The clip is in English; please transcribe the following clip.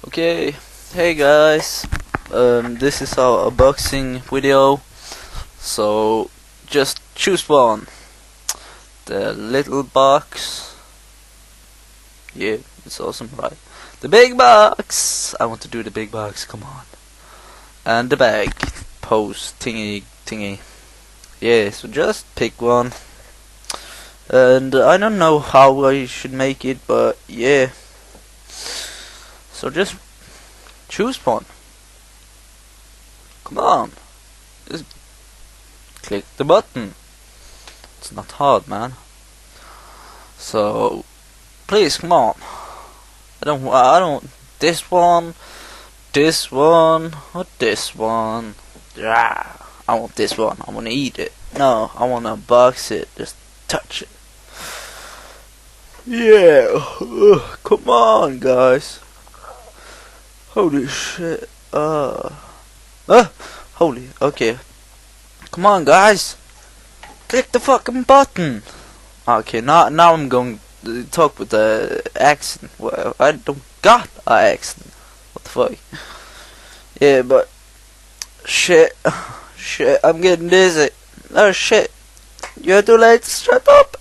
Okay, hey guys, this is our unboxing video, so just choose one. The little box, yeah, it's awesome, right? The big box, I want to do the big box, come on. And the bag, pose, thingy, yeah, so just pick one. And I don't know how I should make it, but yeah. So just choose one. Come on. Just click the button. It's not hard, man. So please, come on. I don't this one, or this one. Yeah, I want this one. I wanna eat it. No, I wanna unbox it. Just touch it. Yeah. Come on, guys. Holy shit. Holy. Okay. Come on, guys. Click the fucking button. Okay, now I'm going to talk with the accent. Well, I don't got a accent. What the fuck? Yeah, but shit, I'm getting dizzy. Oh shit, you're too late. Shut up.